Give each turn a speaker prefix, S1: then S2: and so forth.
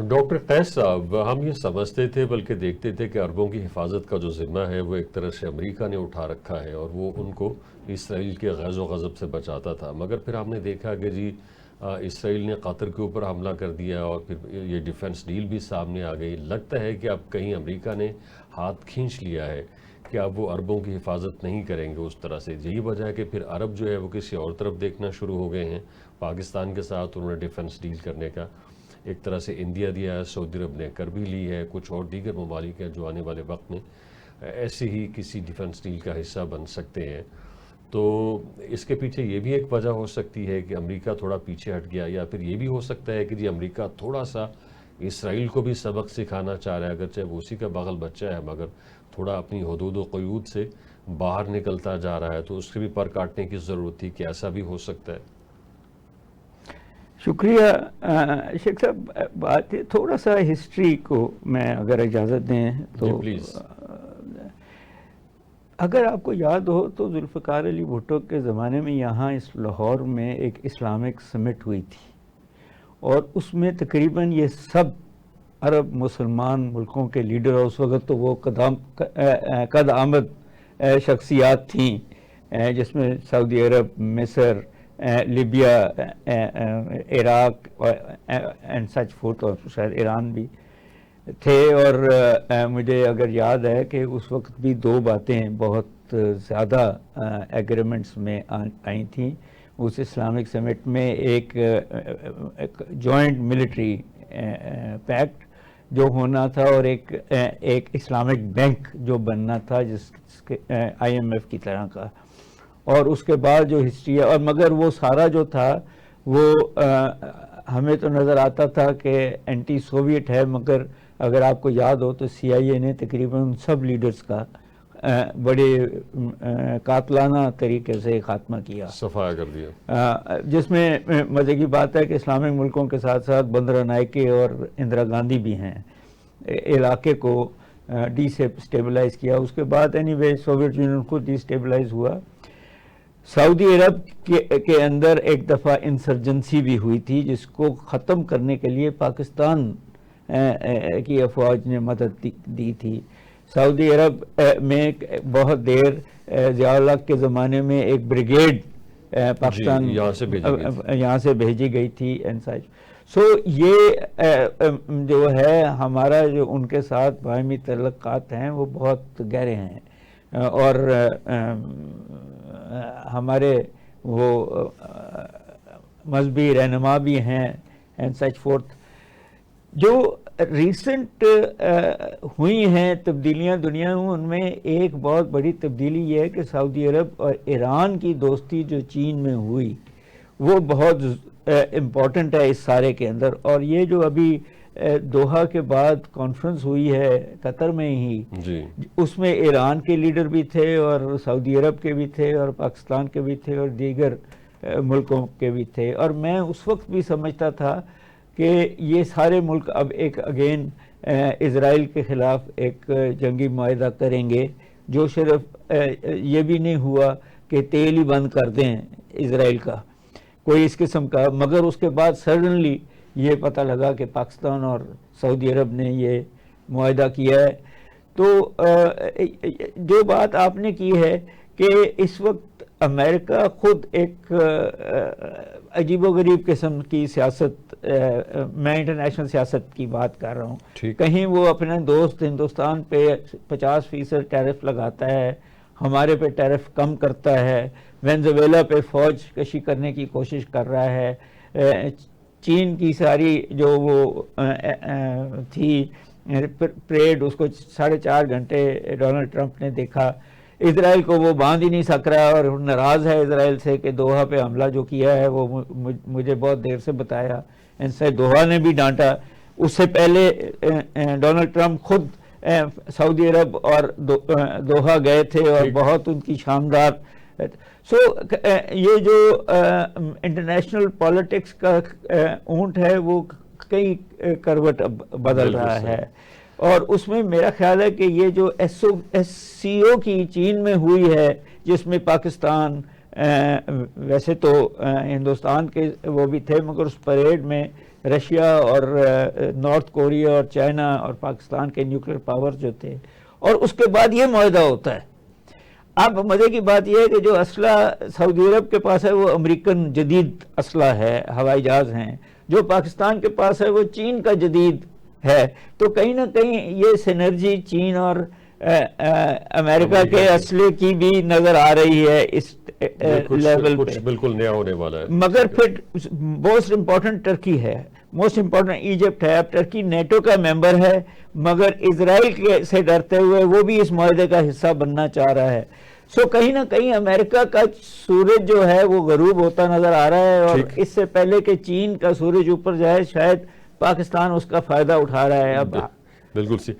S1: Doctor قیس صاحب، ہم یہ سمجھتے تھے بلکہ دیکھتے تھے کہ عربوں کی حفاظت کا جو ذمہ ہے وہ ایک طرح سے امریکہ نے اٹھا رکھا ہے اور وہ ان کو اسرائیل کے غیظ و غضب سے بچاتا تھا، مگر پھر ہم نے دیکھا کہ جی اسرائیل نے قطر کے اوپر حملہ کر دیا اور پھر یہ ڈیفنس ڈیل بھی سامنے آ گئی۔ لگتا ہے کہ اب کہیں امریکہ نے ہاتھ کھینچ لیا ہے کہ اب وہ عربوں کی حفاظت نہیں کریں گے اس طرح سے۔ یہی وجہ ہے کہ پھر عرب جو ہے وہ کسی اور طرف دیکھنا شروع ہو گئے ہیں۔ پاکستان کے ساتھ انہوں نے ڈیفنس ڈیل کرنے کا ایک طرح سے انڈیا دیا ہے، سعودی عرب نے کر بھی لی ہے، کچھ اور دیگر ممالک ہیں جو آنے والے وقت میں ایسے ہی کسی ڈیفنس ڈیل کا حصہ بن سکتے ہیں۔ تو اس کے پیچھے یہ بھی ایک وجہ ہو سکتی ہے کہ امریکہ تھوڑا پیچھے ہٹ گیا، یا پھر یہ بھی ہو سکتا ہے کہ جی امریکہ تھوڑا سا اسرائیل کو بھی سبق سکھانا چاہ رہا ہے، اگرچہ وہ اسی کا بغل بچہ ہے مگر تھوڑا اپنی حدود و قیود سے باہر نکلتا جا رہا ہے، تو اس کے بھی پر کاٹنے کی ضرورت تھی کہ ایسا بھی ہو سکتا ہے۔
S2: شکریہ شیخ صاحب۔ بات تھوڑا سا ہسٹری کو میں اگر اجازت دیں تو
S1: جی پلیز۔
S2: اگر آپ کو یاد ہو تو ذوالفقار علی بھٹو کے زمانے میں یہاں اس لاہور میں ایک اسلامک سمٹ ہوئی تھی، اور اس میں تقریباً یہ سب عرب مسلمان ملکوں کے لیڈر، اور اس وقت تو وہ قد آمد شخصیات تھیں، جس میں سعودی عرب، مصر، لیبیا، عراق اینڈ سچ فورتھ، اور شاید ایران بھی تھے۔ اور مجھے اگر یاد ہے کہ اس وقت بھی دو باتیں بہت زیادہ ایگریمنٹس میں آئی تھیں اس اسلامک سمٹ میں، ایک جوائنٹ ملٹری پیکٹ جو ہونا تھا، اور ایک اسلامک بینک جو بننا تھا جس کے IMF کی طرح کا۔ اور اس کے بعد جو ہسٹری ہے، اور مگر وہ سارا جو تھا وہ ہمیں تو نظر آتا تھا کہ اینٹی سوویٹ ہے، مگر اگر آپ کو یاد ہو تو CIA نے تقریباً ان سب لیڈرز کا بڑے قاتلانہ طریقے سے خاتمہ کیا،
S1: صفایا کر دیا،
S2: جس میں مزے کی بات ہے کہ اسلامک ملکوں کے ساتھ ساتھ بندرا نائکے اور اندرا گاندھی بھی ہیں، علاقے کو ڈی سٹیبلائز کیا۔ اس کے بعد اینی وے سوویت یونین خود ڈی سٹیبلائز ہوا۔ سعودی عرب کے اندر ایک دفعہ انسرجنسی بھی ہوئی تھی جس کو ختم کرنے کے لیے پاکستان کی افواج نے مدد دی تھی۔ سعودی عرب میں بہت دیر ضیاء الحق کے زمانے میں ایک بریگیڈ پاکستان یہاں سے بھیجی گئی تھی اینڈ سچ۔ سو یہ جو ہے ہمارا جو ان کے ساتھ باہمی تعلقات ہیں وہ بہت گہرے ہیں، اور ہمارے وہ مذہبی رہنما بھی ہیں اینڈ سچ فورتھ۔ جو ریسنٹ ہوئی ہیں تبدیلیاں دنیا میں، ان میں ایک بہت بڑی تبدیلی یہ ہے کہ سعودی عرب اور ایران کی دوستی جو چین میں ہوئی وہ بہت امپورٹنٹ ہے اس سارے کے اندر۔ اور یہ جو ابھی دوحہ کے بعد کانفرنس ہوئی ہے قطر میں ہی، اس میں ایران کے لیڈر بھی تھے اور سعودی عرب کے بھی تھے اور پاکستان کے بھی تھے اور دیگر ملکوں کے بھی تھے، اور میں اس وقت بھی سمجھتا تھا کہ یہ سارے ملک اب ایک اگین اسرائیل کے خلاف ایک جنگی معاہدہ کریں گے، جو صرف یہ بھی نہیں ہوا کہ تیل ہی بند کر دیں اسرائیل کا، کوئی اس قسم کا، مگر اس کے بعد سڈنلی یہ پتہ لگا کہ پاکستان اور سعودی عرب نے یہ معاہدہ کیا ہے۔ تو جو بات آپ نے کی ہے کہ اس وقت امریکہ خود ایک عجیب و غریب قسم کی سیاست، میں انٹرنیشنل سیاست کی بات کر رہا ہوں، کہیں وہ اپنے دوست ہندوستان پہ 50% ٹیرف لگاتا ہے، ہمارے پہ ٹیرف کم کرتا ہے، وینزویلا پہ فوج کشی کرنے کی کوشش کر رہا ہے، چین کی ساری جو وہ تھی پریڈ اس کو 4.5 گھنٹے ڈونلڈ ٹرمپ نے دیکھا، اسرائیل کو وہ باندھ ہی نہیں سک رہا اور ناراض ہے اسرائیل سے کہ دوحہ پہ حملہ جو کیا ہے وہ مجھے بہت دیر سے بتایا، ان سے دوحہ نے بھی ڈانٹا۔ اس سے پہلے ڈونلڈ ٹرمپ خود سعودی عرب اور دوحہ گئے تھے اور بہت ان کی شاندار۔ سو یہ جو انٹرنیشنل پالیٹکس کا اونٹ ہے وہ کئی کروٹ بدل رہا ہے، اور اس میں میرا خیال ہے کہ یہ جو SCO کی چین میں ہوئی ہے جس میں پاکستان ویسے تو ہندوستان کے وہ بھی تھے، مگر اس پریڈ میں رشیا اور نارتھ کوریا اور چائنا اور پاکستان کے نیوکلیر پاور جو تھے، اور اس کے بعد یہ معاہدہ ہوتا ہے۔ اب مزے کی بات یہ ہے کہ جو اسلحہ سعودی عرب کے پاس ہے وہ امریکن جدید اسلحہ ہے، ہوائی جہاز ہیں، جو پاکستان کے پاس ہے وہ چین کا جدید ہے۔ تو کہیں نہ کہیں یہ سینرجی چین اور امریکہ کے اسلحے کی بھی نظر آ رہی ہے اس لیول
S1: کچھ
S2: پہ۔
S1: بالکل نیا ہونے والا ہے۔
S2: مگر پھر موسٹ امپورٹنٹ ٹرکی ہے، موسٹ امپورٹنٹ ایجپٹ ہے۔ اب ٹرکی نیٹو کا ممبر ہے، مگر اسرائیل سے ڈرتے ہوئے وہ بھی اس معاہدے کا حصہ بننا چاہ رہا ہے۔ سو کہیں نہ کہیں امریکہ کا سورج جو ہے وہ غروب ہوتا نظر آ رہا ہے، اور اس سے پہلے کہ چین کا سورج اوپر جائے شاید پاکستان اس کا فائدہ اٹھا رہا ہے۔ اب
S1: بالکل سی